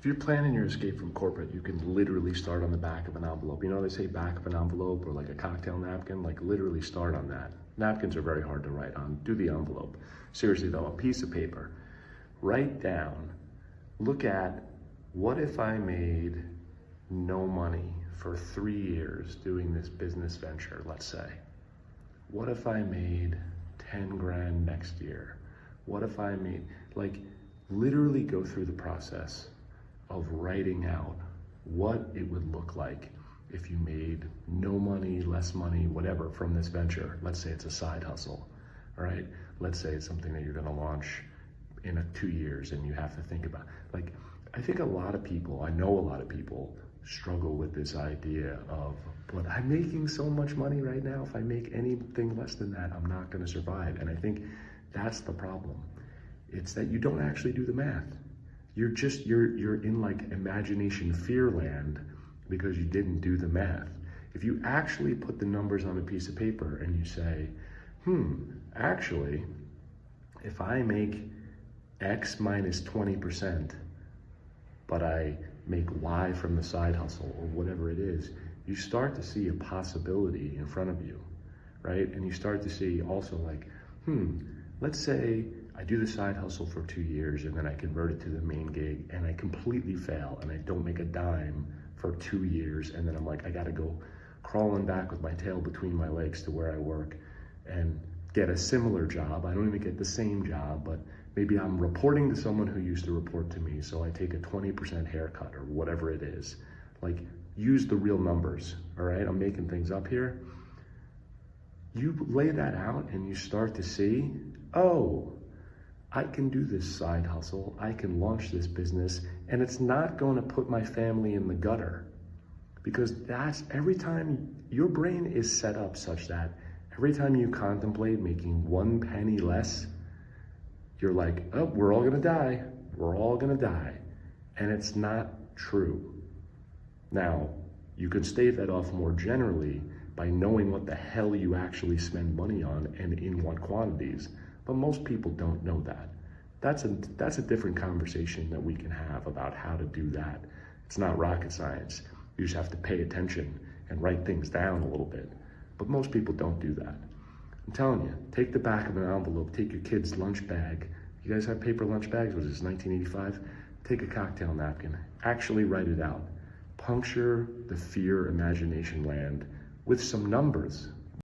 If you're planning your escape from corporate, you can literally start on the back of an envelope. You know, they say back of an envelope or like a cocktail napkin, like literally start on that. Napkins are very hard to write on. Do the envelope. Seriously though, a piece of paper. Write down, look at, what if I made no money for 3 years doing this business venture, let's say? What if I made 10 grand next year? What if I made, like, literally go through the process of writing out what it would look like if you made no money, less money, whatever from this venture. Let's say it's a side hustle, all right? Let's say it's something that you're gonna launch in 2 years and you have to think about. Like, I think a lot of people, I know a lot of people struggle with this idea of, but I'm making so much money right now. If I make anything less than that, I'm not gonna survive. And I think that's the problem. It's that you don't actually do the math. You're in like imagination fear land because you didn't do the math. If you actually put the numbers on a piece of paper and you say, actually, if I make X minus 20%, but I make Y from the side hustle or whatever it is, you start to see a possibility in front of you, right? And you start to see also like, let's say I do the side hustle for 2 years and then I convert it to the main gig and I completely fail and I don't make a dime for 2 years, and then I'm like, I gotta go crawling back with my tail between my legs to where I work and get a similar job. I don't even get the same job, but maybe I'm reporting to someone who used to report to me, so I take a 20% haircut or whatever it is. Like, use the real numbers, all right? I'm making things up here. You lay that out and you start to see, oh, I can do this side hustle, I can launch this business, and it's not going to put my family in the gutter. Because that's, every time, your brain is set up such that every time you contemplate making 1 penny less, you're like, oh, we're all gonna die. We're all gonna die. And it's not true. Now, you can stave that off more generally by knowing what the hell you actually spend money on and in what quantities. But most people don't know that. That's a different conversation that we can have about how to do that. It's not rocket science. You just have to pay attention and write things down a little bit. But most people don't do that. I'm telling you, take the back of an envelope, take your kid's lunch bag. You guys have paper lunch bags? Was this 1985? Take a cocktail napkin, actually write it out. Puncture the fear imagination land with some numbers.